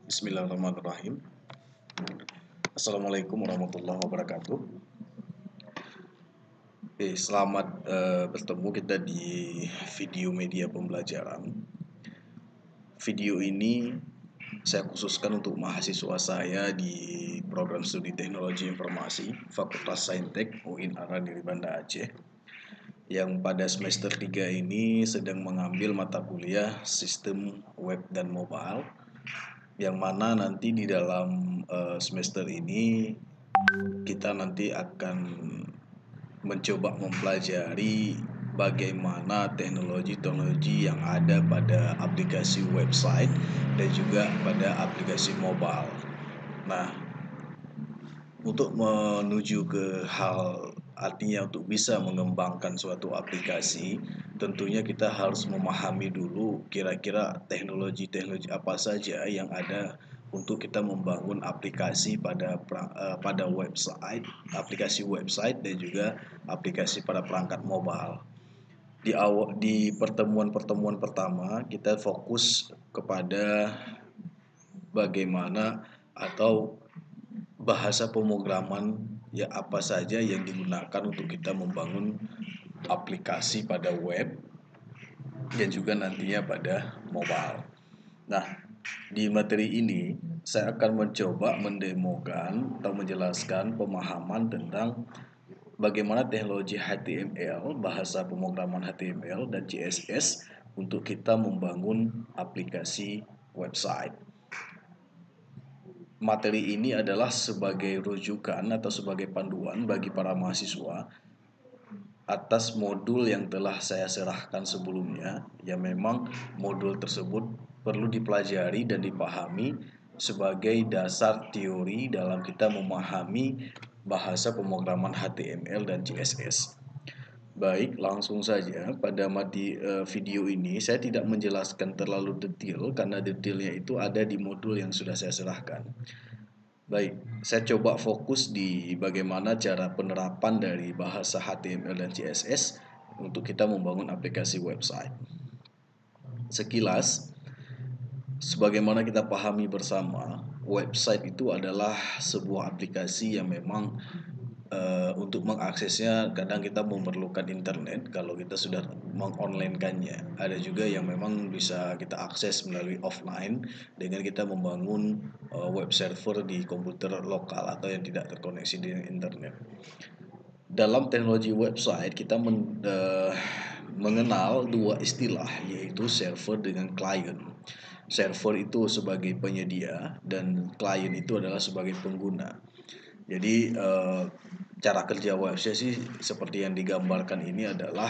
Bismillahirrahmanirrahim. Assalamualaikum warahmatullahi wabarakatuh. Selamat bertemu kita di video media pembelajaran. Video ini saya khususkan untuk mahasiswa saya di program studi Teknologi Informasi Fakultas Saintek UIN Araniri Banda Aceh, yang pada semester 3 ini sedang mengambil mata kuliah Sistem Web dan Mobile, yang mana nanti di dalam semester ini kita nanti akan mencoba mempelajari bagaimana teknologi-teknologi yang ada pada aplikasi website dan juga pada aplikasi mobile. Nah, untuk menuju ke hal artinya untuk bisa mengembangkan suatu aplikasi, tentunya kita harus memahami dulu kira-kira teknologi-teknologi apa saja yang ada untuk kita membangun aplikasi pada website, aplikasi website dan juga aplikasi pada perangkat mobile. Di pertemuan-pertemuan pertama kita fokus kepada bagaimana atau bahasa pemrograman ya apa saja yang digunakan untuk kita membangun aplikasi pada web dan juga nantinya pada mobile. Nah, di materi ini saya akan mencoba mendemokan atau menjelaskan pemahaman tentang bagaimana teknologi HTML, bahasa pemrograman HTML dan CSS untuk kita membangun aplikasi website. Materi ini adalah sebagai rujukan atau sebagai panduan bagi para mahasiswa atas modul yang telah saya serahkan sebelumnya, yang memang modul tersebut perlu dipelajari dan dipahami sebagai dasar teori dalam kita memahami bahasa pemrograman HTML dan CSS. Baik, langsung saja pada video ini saya tidak menjelaskan terlalu detail karena detailnya itu ada di modul yang sudah saya serahkan. Baik, saya coba fokus di bagaimana cara penerapan dari bahasa HTML dan CSS untuk kita membangun aplikasi website. Sekilas, sebagaimana kita pahami bersama, website itu adalah sebuah aplikasi yang memang untuk mengaksesnya kadang kita memerlukan internet kalau kita sudah mengonlinekannya. Ada juga yang memang bisa kita akses melalui offline dengan kita membangun web server di komputer lokal atau yang tidak terkoneksi dengan internet. Dalam teknologi website kita mengenal dua istilah, yaitu server dengan client. Server itu sebagai penyedia dan client itu adalah sebagai pengguna. Jadi cara kerja website sih seperti yang digambarkan ini adalah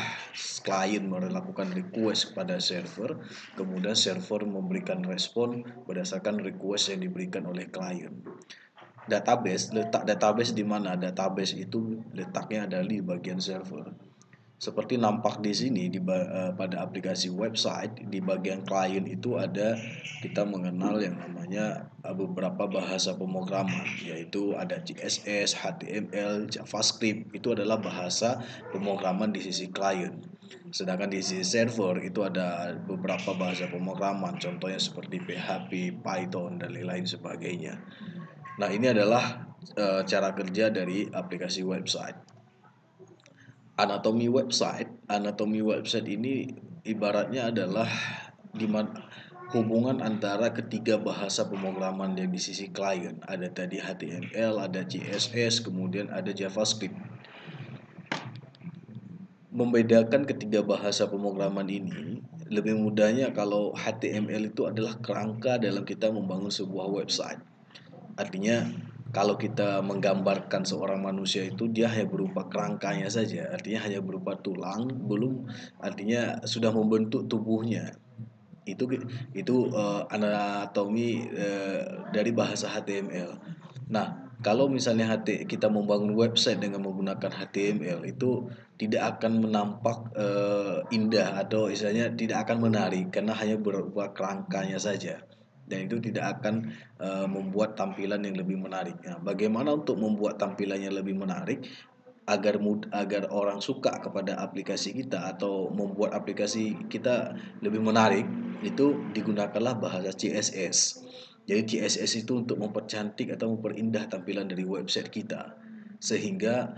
klien melakukan request kepada server, kemudian server memberikan respon berdasarkan request yang diberikan oleh klien. Letak database di mana? Database itu letaknya adalah di bagian server. Seperti nampak di sini pada aplikasi website di bagian klien itu ada kita mengenal yang namanya beberapa bahasa pemrograman, yaitu ada CSS, HTML, JavaScript. Itu adalah bahasa pemrograman di sisi klien. Sedangkan di sisi server itu ada beberapa bahasa pemrograman, contohnya seperti PHP, Python dan lain-lain sebagainya. Nah, ini adalah cara kerja dari aplikasi website. Anatomi website ini ibaratnya adalah hubungan antara ketiga bahasa pemrograman yang di sisi klien. Ada tadi HTML, ada CSS, kemudian ada JavaScript. Membedakan ketiga bahasa pemrograman ini lebih mudahnya kalau HTML itu adalah kerangka dalam kita membangun sebuah website. Artinya kalau kita menggambarkan seorang manusia itu dia hanya berupa kerangkanya saja, artinya hanya berupa tulang, belum artinya sudah membentuk tubuhnya. Itu anatomi dari bahasa HTML. Nah, kalau misalnya kita membangun website dengan menggunakan HTML itu tidak akan menampak indah atau istilahnya tidak akan menarik karena hanya berupa kerangkanya saja. Dan itu tidak akan membuat tampilan yang lebih menarik. Nah, bagaimana untuk membuat tampilannya lebih menarik agar orang suka kepada aplikasi kita atau membuat aplikasi kita lebih menarik, itu digunakanlah bahasa CSS. Jadi CSS itu untuk mempercantik atau memperindah tampilan dari website kita, sehingga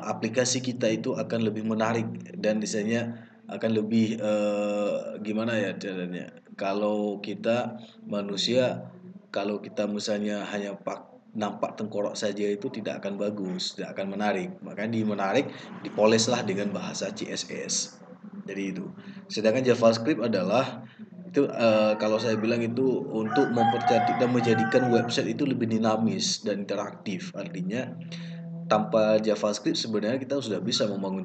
aplikasi kita itu akan lebih menarik dan misalnya akan lebih gimana ya caranya. Kalau kita manusia, kalau kita misalnya hanya nampak tengkorak saja itu tidak akan bagus, tidak akan menarik. Makanya menarik dipoleslah dengan bahasa CSS. Jadi itu. Sedangkan JavaScript adalah itu kalau saya bilang itu untuk mempercantik dan menjadikan website itu lebih dinamis dan interaktif. Artinya tanpa JavaScript sebenarnya kita sudah bisa membangun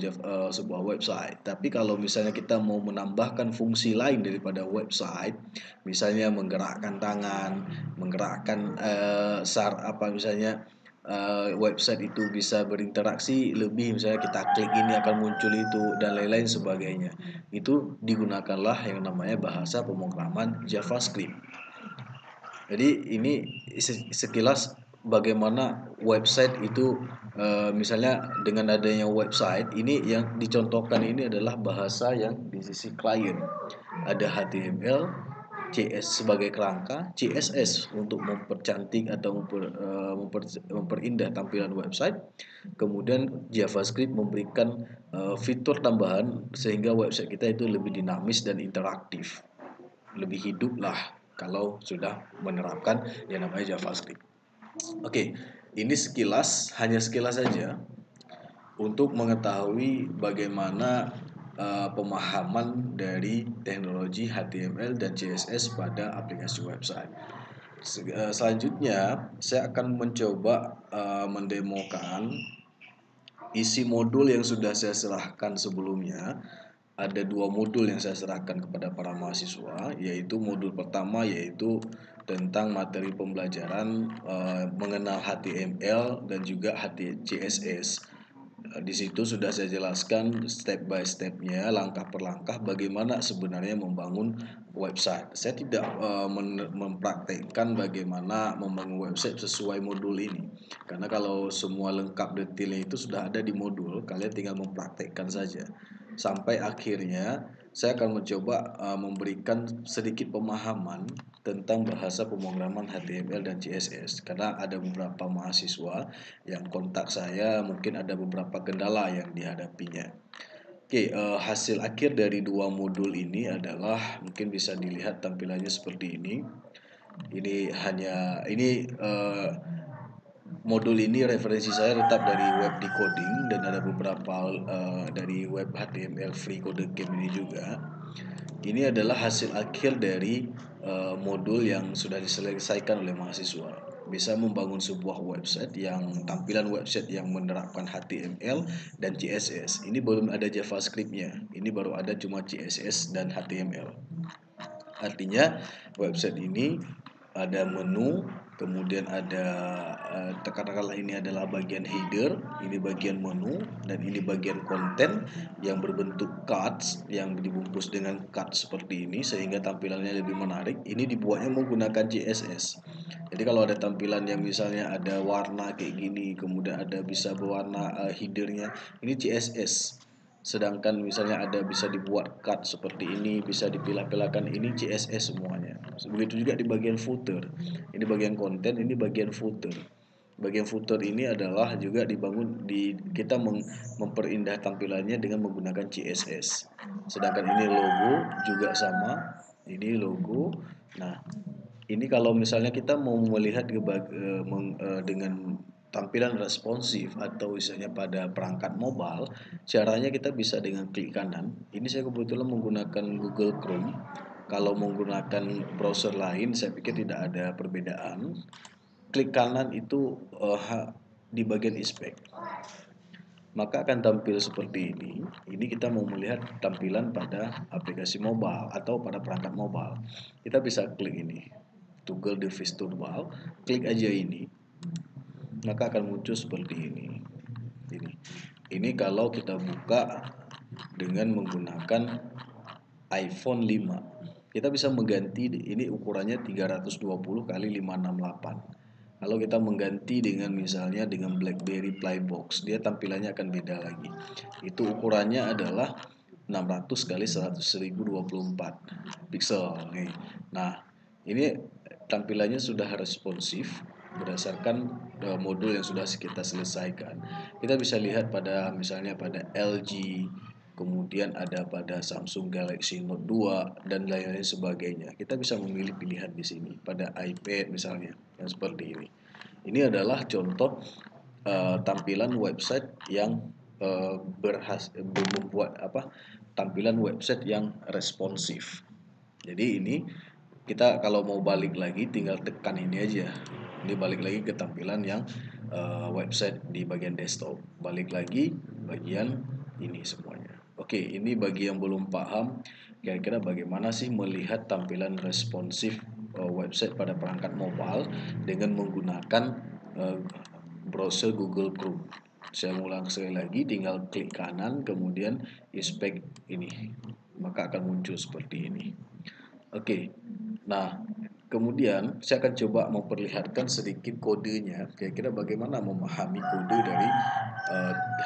sebuah website. Tapi kalau misalnya kita mau menambahkan fungsi lain daripada website, misalnya menggerakkan tangan, menggerakkan misalnya website itu bisa berinteraksi lebih, misalnya kita klik ini akan muncul itu dan lain-lain sebagainya. Itu digunakanlah yang namanya bahasa pemrograman JavaScript. Jadi ini sekilas bagaimana website itu misalnya dengan adanya website ini yang dicontohkan ini adalah bahasa yang di sisi klien. Ada HTML, CS sebagai kerangka, CSS untuk mempercantik atau memperindah tampilan website. Kemudian JavaScript memberikan fitur tambahan sehingga website kita itu lebih dinamis dan interaktif, lebih hidup lah kalau sudah menerapkan yang namanya JavaScript. Oke, ini hanya sekilas saja untuk mengetahui bagaimana pemahaman dari teknologi HTML dan CSS pada aplikasi website. Selanjutnya, saya akan mencoba mendemokan isi modul yang sudah saya serahkan sebelumnya. Ada 2 modul yang saya serahkan kepada para mahasiswa, yaitu modul pertama yaitu tentang materi pembelajaran mengenal HTML dan juga CSS. Di situ sudah saya jelaskan step by stepnya, langkah per langkah bagaimana sebenarnya membangun website. Saya tidak mempraktekkan bagaimana membangun website sesuai modul ini, karena kalau semua lengkap detailnya itu sudah ada di modul, kalian tinggal mempraktekkan saja. Sampai akhirnya saya akan mencoba memberikan sedikit pemahaman tentang bahasa pemrograman HTML dan CSS, karena ada beberapa mahasiswa yang kontak saya, mungkin ada beberapa kendala yang dihadapinya. Oke, hasil akhir dari 2 modul ini adalah mungkin bisa dilihat tampilannya seperti ini. Modul ini referensi saya tetap dari web decoding dan ada beberapa dari web HTML free code game ini juga. Ini adalah hasil akhir dari modul yang sudah diselesaikan oleh mahasiswa. Bisa membangun sebuah website yang tampilan website yang menerapkan HTML dan CSS. Ini belum ada JavaScript-nya. Ini baru ada cuma CSS dan HTML. Artinya website ini ada menu, kemudian ada katakanlah ini adalah bagian header, ini bagian menu, dan ini bagian konten yang berbentuk cards yang dibungkus dengan card seperti ini sehingga tampilannya lebih menarik. Ini dibuatnya menggunakan CSS. Jadi kalau ada tampilan yang misalnya ada warna kayak gini, kemudian ada bisa berwarna headernya, ini CSS. Sedangkan misalnya ada bisa dibuat card seperti ini, bisa dipilah-pilahkan, ini CSS semuanya. Begitu juga di bagian footer. Ini bagian konten, ini bagian footer. Bagian footer ini adalah juga dibangun kita memperindah tampilannya dengan menggunakan CSS. Sedangkan ini logo juga sama, ini logo. Nah, ini kalau misalnya kita mau melihat dengan tampilan responsif atau misalnya pada perangkat mobile, caranya kita bisa dengan klik kanan. Ini saya kebetulan menggunakan Google Chrome. Kalau menggunakan browser lain, saya pikir tidak ada perbedaan. Klik kanan itu di bagian inspect, maka akan tampil seperti ini. Ini kita mau melihat tampilan pada aplikasi mobile atau pada perangkat mobile. Kita bisa klik ini, toggle device toolbar, klik aja ini, maka akan muncul seperti ini. Ini kalau kita buka dengan menggunakan iPhone 5. Kita bisa mengganti, ini ukurannya 320 kali 568. Kalau kita mengganti dengan misalnya dengan BlackBerry Flybox, dia tampilannya akan beda lagi. Itu ukurannya adalah 600 kali 1024 pixel. Nah, ini tampilannya sudah responsif berdasarkan modul yang sudah kita selesaikan. Kita bisa lihat pada misalnya pada LG, kemudian ada pada Samsung Galaxy Note 2 dan lain-lain sebagainya. Kita bisa memilih pilihan di sini pada iPad misalnya yang seperti ini. Ini adalah contoh tampilan website yang membuat tampilan website yang responsif. Jadi ini kita kalau mau balik lagi tinggal tekan ini aja. Ini balik lagi ke tampilan yang website di bagian desktop. Balik lagi bagian ini semuanya. Oke, ini bagi yang belum paham kira-kira bagaimana sih melihat tampilan responsif website pada perangkat mobile dengan menggunakan uh, browser Google Chrome. Saya ulang sekali lagi, tinggal klik kanan kemudian inspect ini, maka akan muncul seperti ini. Oke, nah kemudian saya akan coba memperlihatkan sedikit kodenya, kira-kira bagaimana memahami kode dari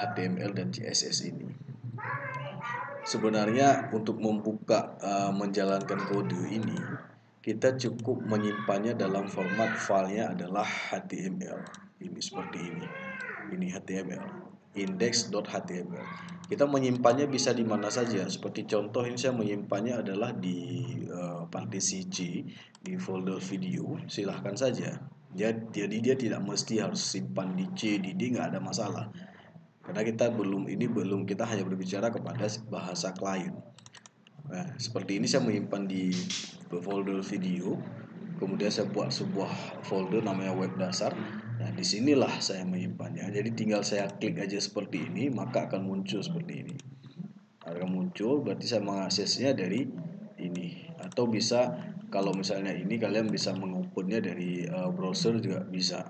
HTML dan CSS ini. Sebenarnya untuk membuka menjalankan kode ini, kita cukup menyimpannya dalam format filenya adalah HTML. Ini seperti ini. Ini HTML, index.html. Kita menyimpannya bisa di mana saja. Seperti contoh ini saya menyimpannya adalah di partisi C di folder video. Silahkan saja. Jadi dia tidak mesti harus simpan di C, di D, nggak ada masalah. Karena kita belum kita hanya berbicara kepada bahasa klien. Nah, seperti ini saya menyimpan di folder video, kemudian saya buat sebuah folder namanya web dasar. Nah, disinilah saya menyimpannya. Jadi tinggal saya klik aja seperti ini, maka akan muncul seperti ini. Akan muncul, berarti saya mengaksesnya dari ini. Atau bisa, kalau misalnya ini kalian bisa mengopennya dari browser juga bisa.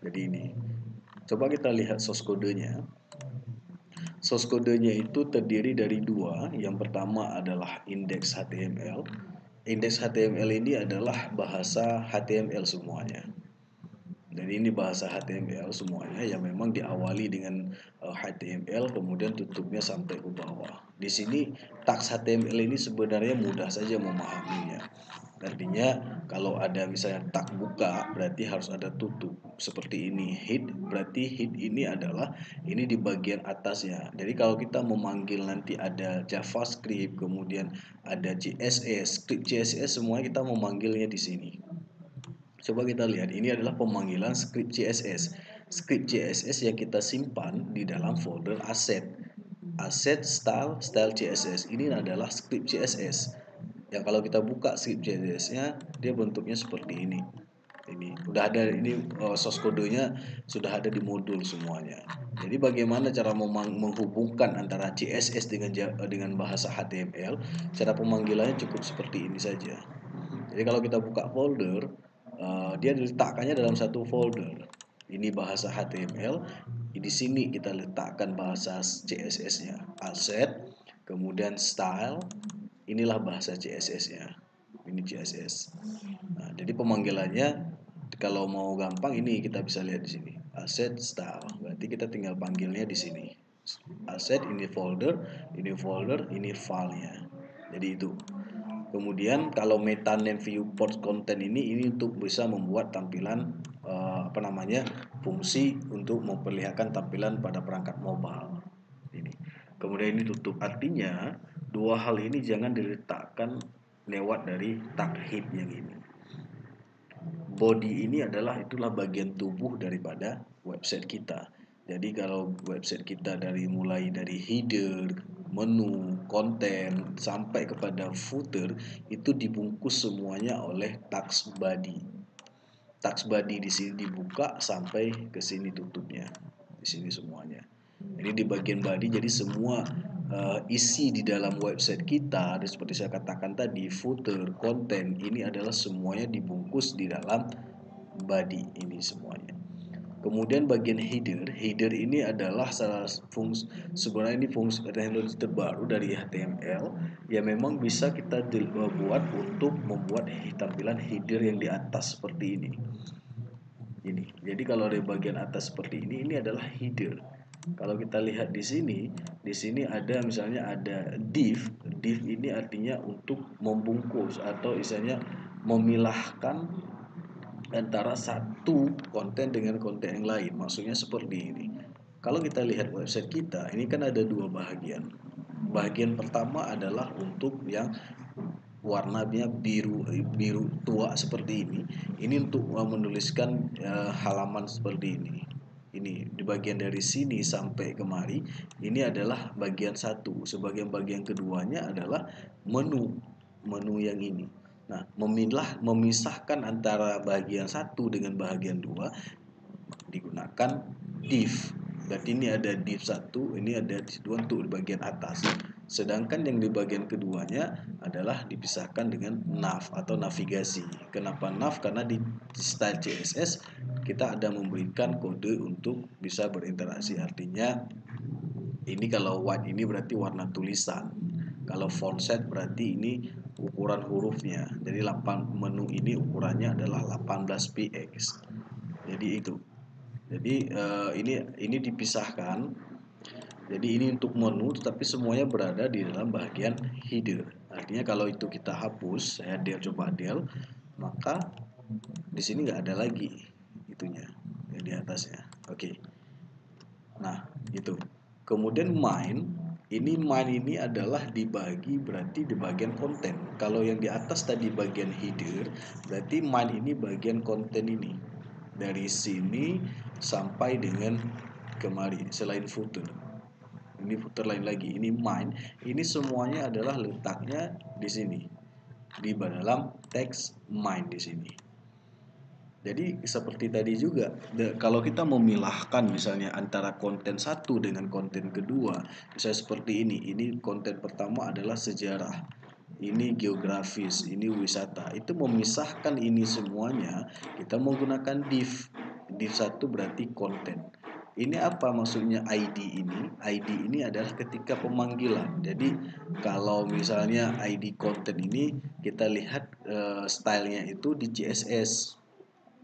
Jadi ini. Coba kita lihat source kodenya. Source kodenya itu terdiri dari dua. Yang pertama adalah index HTML. Index HTML ini adalah bahasa HTML semuanya. Dan ini bahasa HTML semuanya yang memang diawali dengan HTML kemudian tutupnya sampai ke bawah. Di sini teks HTML ini sebenarnya mudah saja memahaminya. Artinya kalau ada misalnya tag buka berarti harus ada tutup. Seperti ini head, berarti head ini adalah ini di bagian atasnya. Jadi kalau kita memanggil nanti ada JavaScript, kemudian ada CSS, script CSS semua kita memanggilnya di sini. Coba kita lihat, ini adalah pemanggilan script CSS. Script CSS yang kita simpan di dalam folder asset. Asset style CSS. Ini adalah script CSS. Yang kalau kita buka script CSS-nya, dia bentuknya seperti ini. Ini udah ada, ini source kodenya sudah ada di modul semuanya. Jadi bagaimana cara menghubungkan antara CSS dengan bahasa HTML? Cara pemanggilannya cukup seperti ini saja. Jadi kalau kita buka folder, dia diletakkannya dalam satu folder. Ini bahasa HTML. Di sini kita letakkan bahasa CSS-nya, asset, kemudian style. Inilah bahasa CSS-nya. Ini CSS. Nah, jadi pemanggilannya kalau mau gampang ini kita bisa lihat di sini. Asset style. Berarti kita tinggal panggilnya di sini. Asset ini folder, ini filenya. Jadi itu. Kemudian kalau meta name viewport content ini untuk bisa membuat tampilan fungsi untuk memperlihatkan tampilan pada perangkat mobile. Ini. Kemudian ini tutup. Artinya dua hal ini jangan diletakkan lewat dari tag head yang ini. Body ini itulah bagian tubuh daripada website kita. Jadi kalau website kita mulai dari header, menu, konten sampai kepada footer itu dibungkus semuanya oleh tags body. Tags body di sini dibuka sampai ke sini tutupnya. Di sini semuanya. Ini di bagian body jadi semua isi di dalam website kita seperti saya katakan tadi, footer, konten ini adalah semuanya dibungkus di dalam body ini semuanya. Kemudian bagian header ini adalah sebenarnya ini fungsi teknologi terbaru dari HTML yang memang bisa kita buat untuk membuat tampilan header yang di atas seperti ini. Jadi kalau di bagian atas seperti ini adalah header. Kalau kita lihat di sini ada misalnya ada div. Div ini artinya untuk membungkus atau istilahnya memilahkan antara satu konten dengan konten yang lain. Maksudnya seperti ini. Kalau kita lihat website kita, ini kan ada dua bagian. Bagian pertama adalah untuk yang warnanya biru biru tua seperti ini. Ini untuk menuliskan halaman seperti ini. Ini di bagian dari sini sampai kemari. Ini adalah bagian satu. Bagian keduanya adalah menu menu yang ini. Nah, memisahkan antara bagian satu dengan bagian dua digunakan div. Berarti ini ada div 1, ini ada div 2 untuk di bagian atas. Sedangkan yang di bagian keduanya adalah dipisahkan dengan nav atau navigasi. Kenapa nav? Karena di style CSS kita ada memberikan kode untuk bisa berinteraksi. Artinya ini kalau white ini berarti warna tulisan. Kalau font set berarti ini ukuran hurufnya. Jadi menu ini ukurannya adalah 18px. Jadi itu. Jadi ini dipisahkan. Jadi ini untuk menu, tetapi semuanya berada di dalam bagian header. Artinya kalau itu kita hapus, saya coba del, maka di sini nggak ada lagi itunya yang di atasnya. Oke. Nah itu. Kemudian main ini adalah dibagi berarti di bagian konten. Kalau yang di atas tadi bagian header, berarti main ini bagian konten ini. Dari sini sampai dengan kemari selain footer. Ini footer lain lagi, ini main. Ini semuanya adalah letaknya di sini. Di dalam teks main di sini. Jadi seperti tadi juga, kalau kita memilahkan misalnya antara konten satu dengan konten kedua, misalnya seperti ini konten pertama adalah sejarah, ini geografis, ini wisata. Itu memisahkan ini semuanya, kita menggunakan div. Div 1 berarti konten. Ini apa maksudnya ID ini? ID ini adalah ketika pemanggilan. Jadi kalau misalnya ID konten ini kita lihat stylenya itu di CSS.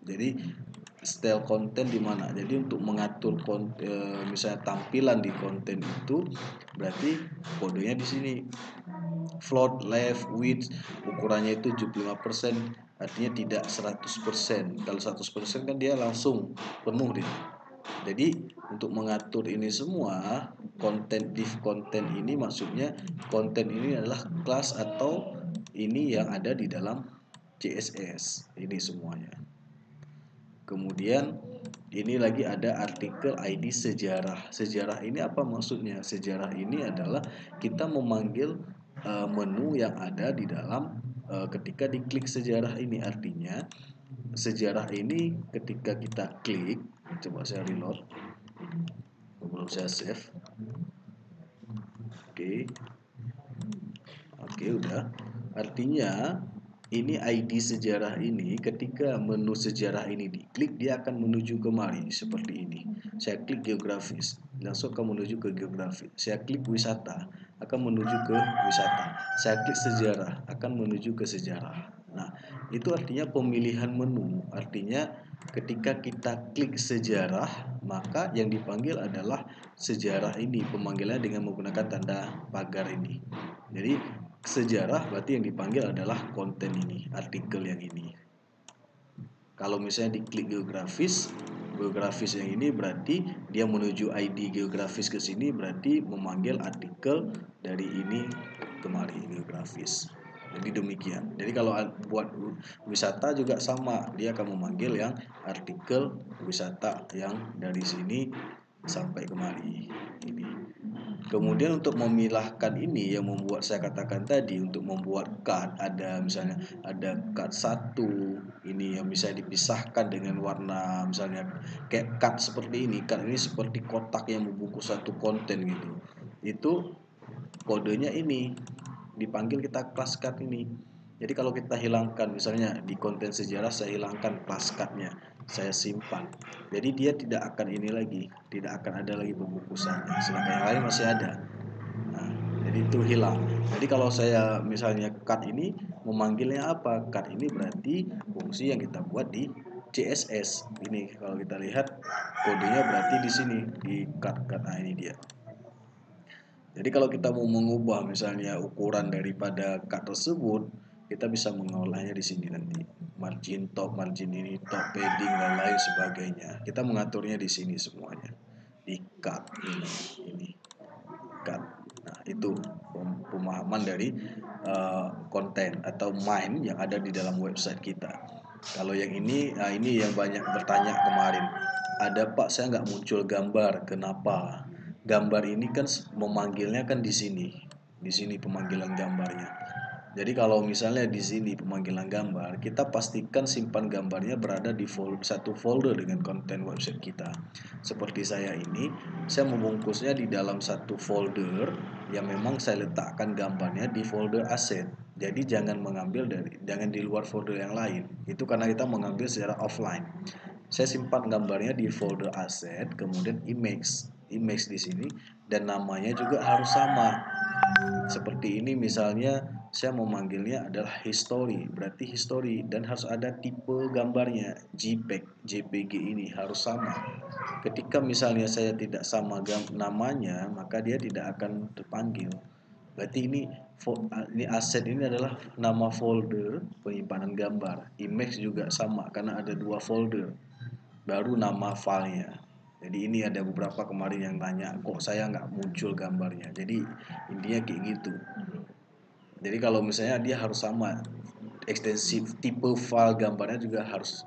Jadi style konten di mana? Jadi untuk mengatur misalnya tampilan di konten itu berarti kodenya di sini. Float, left, width, ukurannya itu 75%, artinya tidak 100%. Kalau 100% kan dia langsung penuh dia. Jadi untuk mengatur ini semua, div konten ini maksudnya konten ini adalah kelas atau ini yang ada di dalam CSS ini semuanya. Kemudian ini lagi ada artikel ID sejarah. Sejarah ini apa maksudnya? Sejarah ini adalah kita memanggil menu yang ada di dalam ketika diklik sejarah ini. Artinya sejarah ini ketika kita klik, coba saya reload, belum saya save. Oke, udah. Artinya ini ID sejarah ini ketika menu sejarah ini diklik dia akan menuju kemari seperti ini. Saya klik geografis, langsung akan menuju ke geografis. Saya klik wisata, akan menuju ke wisata. Saya klik sejarah, akan menuju ke sejarah. Nah, itu artinya pemilihan menu. Artinya ketika kita klik sejarah, maka yang dipanggil adalah sejarah ini. Pemanggilannya dengan menggunakan tanda pagar ini. Jadi sejarah berarti yang dipanggil adalah konten ini, artikel yang ini. Kalau misalnya diklik geografis yang ini berarti dia menuju ID geografis ke sini, berarti memanggil artikel dari ini kemari geografis. Jadi demikian. Jadi kalau buat wisata juga sama, dia akan memanggil yang artikel wisata yang dari sini sampai kemari ini. Kemudian untuk memilahkan ini yang membuat saya katakan tadi, untuk membuat card ada misalnya ada card 1 ini yang bisa dipisahkan dengan warna, misalnya kayak card seperti ini. Card ini seperti kotak yang membungkus satu konten gitu. Itu kodenya ini dipanggil kita class card ini. Jadi kalau kita hilangkan misalnya di konten sejarah, saya hilangkan class cardnya, saya simpan. Jadi dia tidak akan ini lagi, tidak akan ada lagi pembungkusannya. Sedangkan yang lain masih ada. Nah, jadi itu hilang. Jadi kalau saya misalnya cut ini memanggilnya apa? Cut ini berarti fungsi yang kita buat di CSS. Ini kalau kita lihat kodenya berarti di sini di cut. Nah, ini dia. Jadi kalau kita mau mengubah misalnya ukuran daripada cut tersebut, kita bisa mengolahnya di sini nanti. margin top, margin ini, top padding dan lain sebagainya. Kita mengaturnya di sini semuanya. Di cut ini cut. Nah, itu pemahaman dari konten atau mind yang ada di dalam website kita. Kalau yang ini yang banyak bertanya kemarin. Ada Pak, saya nggak muncul gambar. Kenapa? Gambar ini kan memanggilnya kan di sini. Di sini pemanggilan gambarnya. Jadi kalau misalnya di sini pemanggilan gambar, kita pastikan simpan gambarnya berada di satu folder dengan konten website kita. Seperti saya ini, saya membungkusnya di dalam satu folder yang memang saya letakkan gambarnya di folder aset. Jadi jangan di luar folder yang lain. Itu karena kita mengambil secara offline. Saya simpan gambarnya di folder aset, kemudian image di sini, dan namanya juga harus sama. Seperti ini misalnya saya memanggilnya adalah history, berarti history, dan harus ada tipe gambarnya JPEG, JPG ini harus sama. Ketika misalnya saya tidak sama namanya, maka dia tidak akan terpanggil. Berarti ini aset ini adalah nama folder penyimpanan gambar. Image juga sama karena ada dua folder. Baru nama filenya. Jadi ini ada beberapa kemarin yang tanya, kok saya nggak muncul gambarnya. Jadi intinya kayak gitu. Jadi kalau misalnya dia harus sama, ekstensif tipe file gambarnya juga harus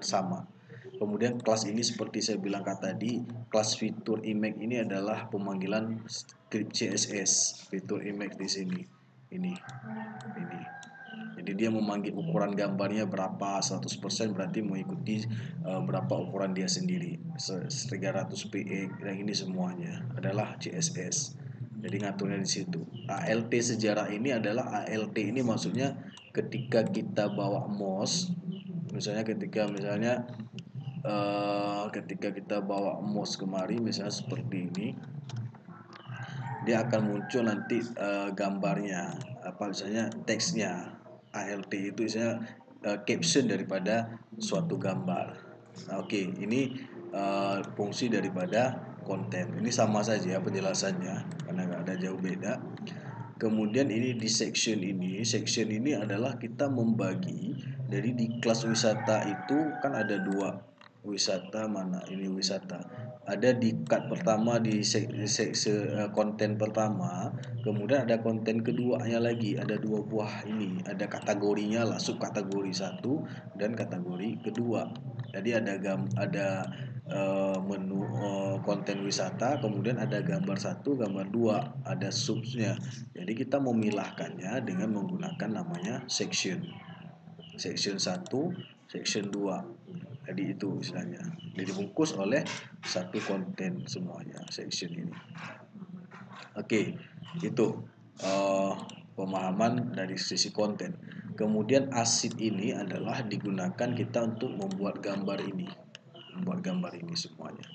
sama. Kemudian kelas ini seperti saya bilang tadi, kelas fitur image ini adalah pemanggilan script CSS. Fitur image di sini. Ini. Jadi dia memanggil ukuran gambarnya berapa, 100% berarti mengikuti berapa ukuran dia sendiri. 300 px yang ini semuanya adalah CSS. Jadi ngaturnya di situ. ALT sejarah ini adalah ALT ini maksudnya ketika kita bawa mouse, misalnya ketika kita bawa mouse kemari misalnya seperti ini, dia akan muncul nanti gambarnya, apa misalnya teksnya. ALT itu misalnya caption daripada suatu gambar. Nah, oke, ini fungsi daripada konten. Ini sama saja penjelasannya karena nggak ada jauh beda. Kemudian ini di section ini adalah kita membagi. Jadi di kelas wisata itu kan ada dua wisata, mana ini wisata. Ada di cut pertama di konten pertama, kemudian ada konten keduanya lagi, ada dua buah ini, ada kategorinya lah, sub kategori 1 dan kategori kedua. Jadi ada menu konten wisata, kemudian ada gambar 1, gambar 2, ada subnya. Jadi kita memilahkannya dengan menggunakan namanya section. Section 1, section 2. Jadi itu istilahnya. Jadi dibungkus oleh satu konten semuanya section ini. Oke, itu pemahaman dari sisi konten. Kemudian asid ini adalah digunakan kita untuk membuat gambar ini. Membuat gambar ini semuanya.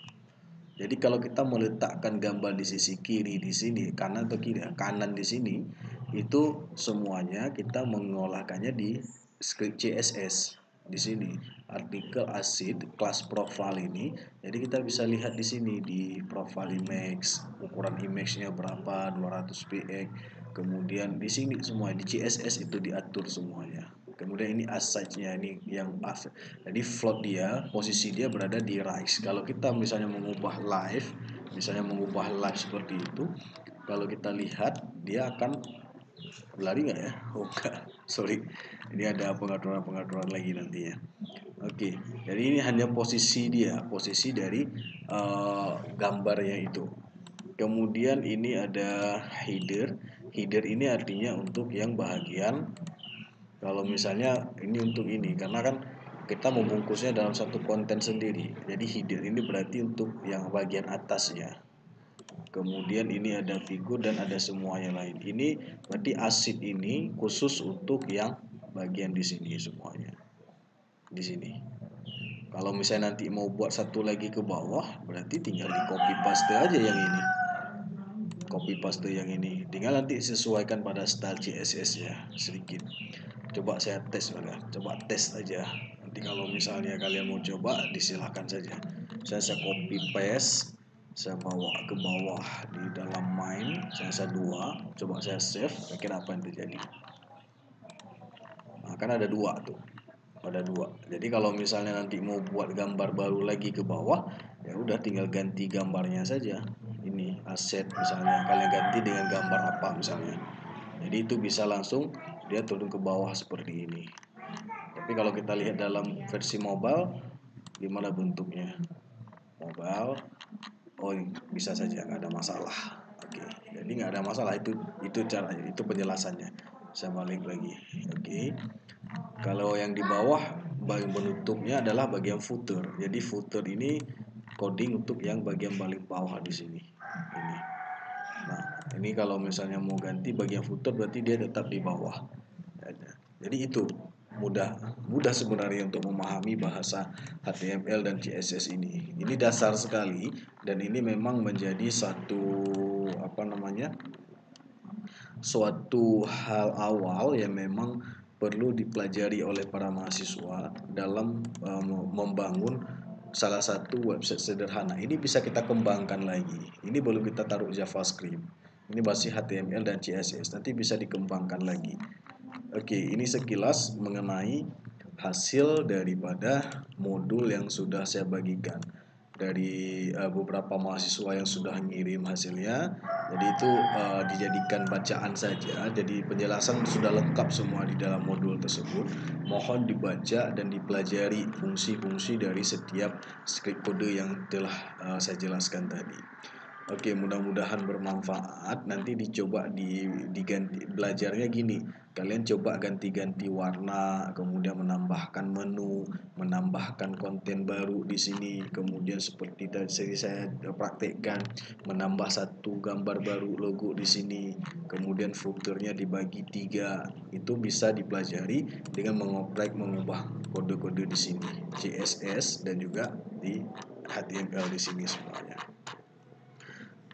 Jadi kalau kita meletakkan gambar di sisi kiri di sini, kanan atau kiri, kanan di sini, itu semuanya kita mengolahkannya di script CSS di sini. Artikel asid kelas profile ini, jadi kita bisa lihat di sini di profile image, ukuran image-nya berapa, 200 px. Kemudian di sini semua di CSS itu diatur semuanya. Kemudian ini aside-nya ini yang jadi float dia, posisi dia berada di rise. Kalau kita misalnya mengubah live seperti itu, kalau kita lihat dia akan berlari nggak ya? Oh enggak, sorry. Ini ada pengaturan lagi nantinya. Oke, jadi ini hanya posisi dari gambarnya itu. Kemudian ini ada header. Header ini artinya untuk yang bagian, kalau misalnya ini untuk ini, karena kan kita membungkusnya dalam satu konten sendiri. Jadi header ini berarti untuk yang bagian atasnya. Kemudian ini ada figur dan ada semuanya lain. Ini berarti asid ini khusus untuk yang bagian di sini semuanya. Di sini. Kalau misalnya nanti mau buat satu lagi ke bawah, berarti tinggal di copy paste aja yang ini. Copy paste yang ini. Tinggal nanti sesuaikan pada style CSS ya sedikit. Coba saya tes coba tes aja. Nanti kalau misalnya kalian mau coba, disilahkan saja. Saya copy paste, saya bawa ke bawah di dalam main, saya 2, coba saya save, kira apa yang terjadi. Nah, kan ada 2 tuh. Ada dua. Jadi kalau misalnya nanti mau buat gambar baru lagi ke bawah, ya udah tinggal ganti gambarnya saja. Ini aset misalnya kalian ganti dengan gambar apa misalnya. Jadi itu bisa langsung dia turun ke bawah seperti ini. Tapi kalau kita lihat dalam versi mobile, gimana bentuknya? Mobile, oh bisa saja nggak ada masalah. Oke, jadi nggak ada masalah itu caranya, itu penjelasannya. Saya balik lagi. Oke. Kalau yang di bawah bagian penutupnya adalah bagian footer. Jadi footer ini coding untuk yang bagian paling bawah di sini. Ini. Nah, ini kalau misalnya mau ganti bagian footer berarti dia tetap di bawah. Jadi itu mudah mudah sebenarnya untuk memahami bahasa HTML dan CSS ini. Ini dasar sekali dan ini memang menjadi suatu hal awal yang memang perlu dipelajari oleh para mahasiswa dalam membangun salah satu website sederhana. Ini bisa kita kembangkan lagi. Ini belum kita taruh JavaScript. Ini masih HTML dan CSS. Nanti bisa dikembangkan lagi. Oke, ini sekilas mengenai hasil daripada modul yang sudah saya bagikan dari beberapa mahasiswa yang sudah ngirim hasilnya. Jadi itu dijadikan bacaan saja. Jadi penjelasan sudah lengkap semua di dalam modul tersebut. Mohon dibaca dan dipelajari fungsi-fungsi dari setiap script kode yang telah saya jelaskan tadi. Oke, mudah-mudahan bermanfaat. Nanti dicoba diganti belajarnya gini. Kalian coba ganti-ganti warna, kemudian menambahkan menu, menambahkan konten baru di sini. Kemudian seperti tadi saya praktekkan, menambah satu gambar baru logo di sini. Kemudian footernya dibagi 3. Itu bisa dipelajari dengan mengubah kode-kode di sini, CSS dan juga di HTML di sini semuanya.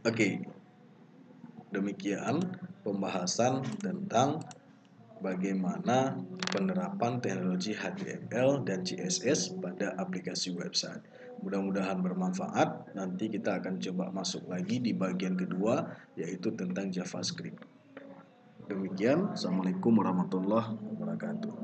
Oke, demikian pembahasan tentang bagaimana penerapan teknologi HTML dan CSS pada aplikasi website. Mudah-mudahan bermanfaat. Nanti kita akan coba masuk lagi di bagian kedua, yaitu tentang JavaScript. Demikian, Assalamualaikum warahmatullahi wabarakatuh.